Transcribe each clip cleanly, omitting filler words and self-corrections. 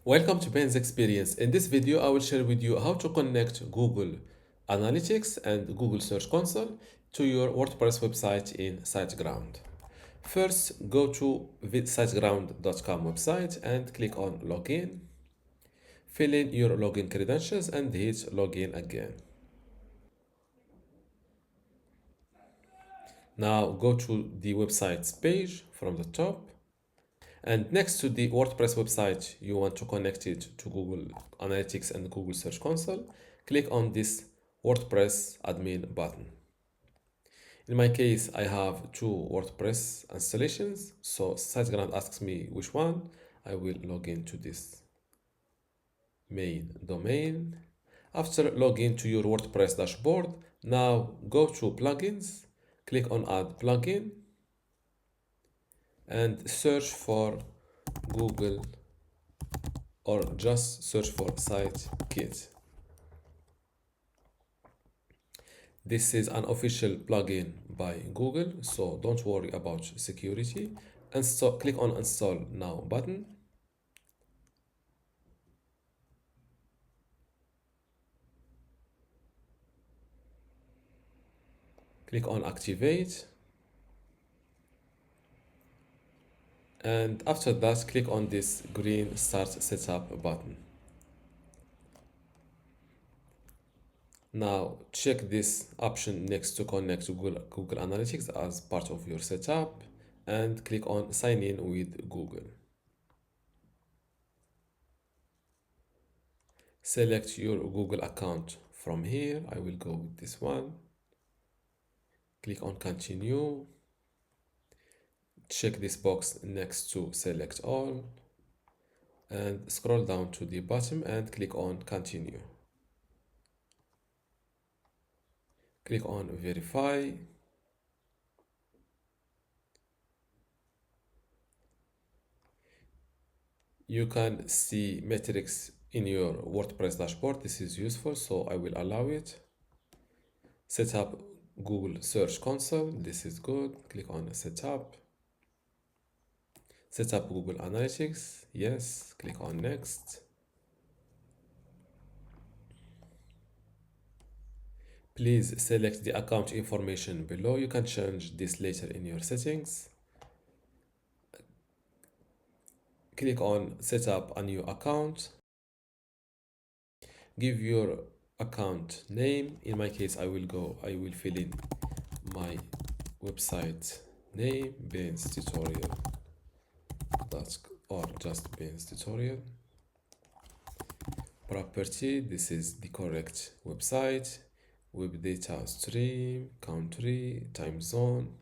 Welcome to Ben's Experience. In this video, I will share with you how to connect Google Analytics and Google Search Console to your WordPress website in SiteGround. First, go to siteground.com website and click on Login. Fill in your login credentials and hit Login again. Now go to the website's page from the top. And next to the WordPress website, you want to connect it to Google Analytics and Google Search Console. Click on this WordPress admin button. In my case, I have two WordPress installations. So SiteGround asks me which one. I will log into this main domain. After login to your WordPress dashboard, now go to plugins, click on add plugin, and search for Google or just search for SiteKit. This is an official plugin by Google, so don't worry about security. Click on install now button. Click on activate. And after that, click on this green Start Setup button. Now, check this option next to connect to Google Analytics as part of your setup and click on Sign in with Google. Select your Google account from here. I will go with this one. Click on Continue. Check this box next to select all and scroll down to the bottom and click on continue. Click on verify. You can see metrics in your WordPress dashboard. This is useful, so I will allow it. Set up Google Search Console. This is good. Click on setup. Set up Google Analytics. Yes. Click on next. Please select the account information below. You can change this later in your settings. Click on set up a new account. Give your account name. In my case, I will fill in my website name, Ben's tutorial. Or just Ben's tutorial. Property, this is the correct website. Web data stream, country, time zone.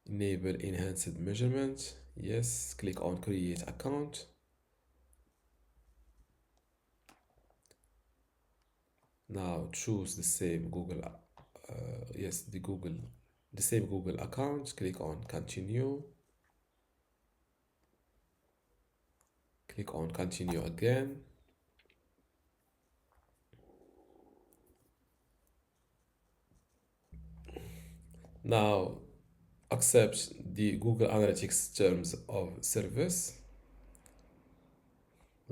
Enable enhanced measurement. Yes, click on create account. Now choose the same Google, the same Google account. Click on continue. Click on continue again. Now accept the Google Analytics terms of service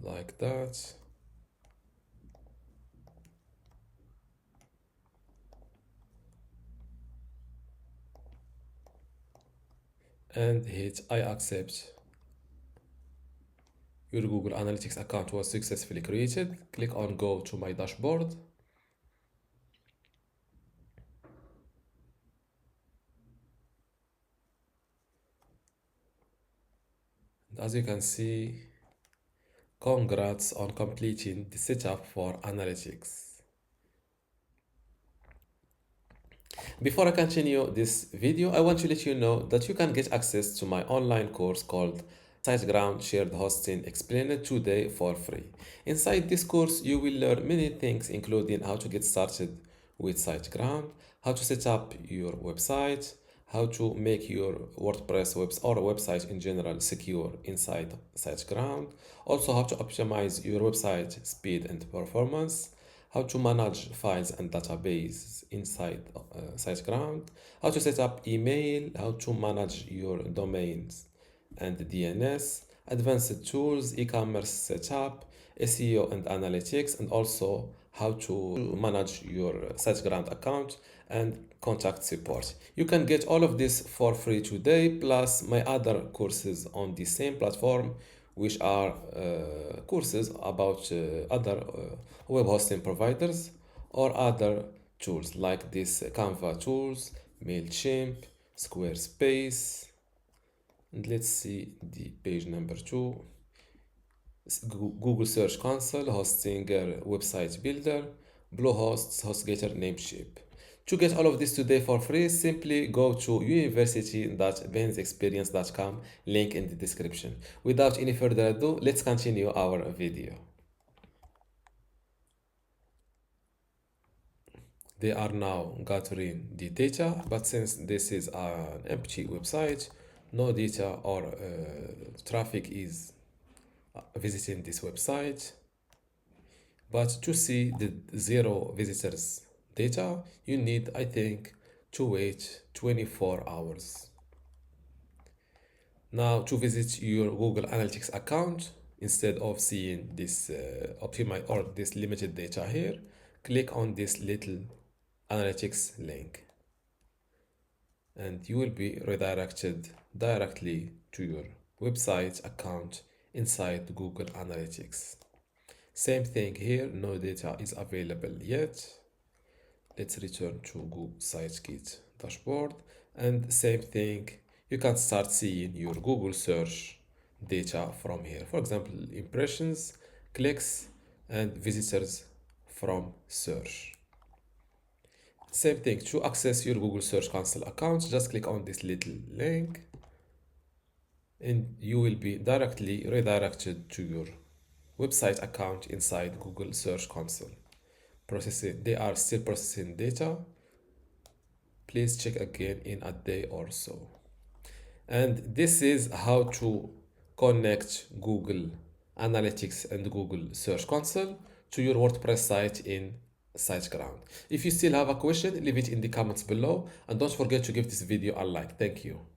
like that. And hit I accept. Your Google Analytics account was successfully created. Click on go to my dashboard. As you can see, congrats on completing the setup for analytics. Before I continue this video, I want to let you know that you can get access to my online course called SiteGround Shared Hosting Explained Today for free. Inside this course, you will learn many things, including how to get started with SiteGround, how to set up your website, how to make your WordPress or website in general secure inside SiteGround, also how to optimize your website speed and performance, how to manage files and database inside SiteGround, how to set up email, how to manage your domains and DNS, advanced tools, e-commerce setup, SEO and analytics, and also how to manage your SiteGround account and contact support. You can get all of this for free today, plus my other courses on the same platform, which are courses about other web hosting providers or other tools like this Canva tools, MailChimp, Squarespace, and let's see the page number 2. Google Search Console, Hostinger, Website Builder, Bluehost, HostGator, Namecheap. To get all of this today for free, simply go to university.bensexperience.com, link in the description. Without any further ado, let's continue our video. They are now gathering the data, but since this is an empty website, no data or traffic is visiting this website. But to see the 0 visitors data, you need, I think, to wait 24 hours. Now, to visit your Google Analytics account, instead of seeing this optimize or this limited data here, click on this little analytics link, and you will be redirected directly to your website account inside Google Analytics. Same thing here, no data is available yet. Let's return to Google SiteKit dashboard, and same thing, you can start seeing your Google search data from here. For example, impressions, clicks, and visitors from search. Same thing, to access your Google Search Console account, just click on this little link and you will be directly redirected to your website account inside Google Search Console. They are still processing data. Please check again in a day or so. And this is how to connect Google Analytics and Google Search Console to your WordPress site in SiteGround. If you still have a question, leave it in the comments below, and don't forget to give this video a like. Thank you.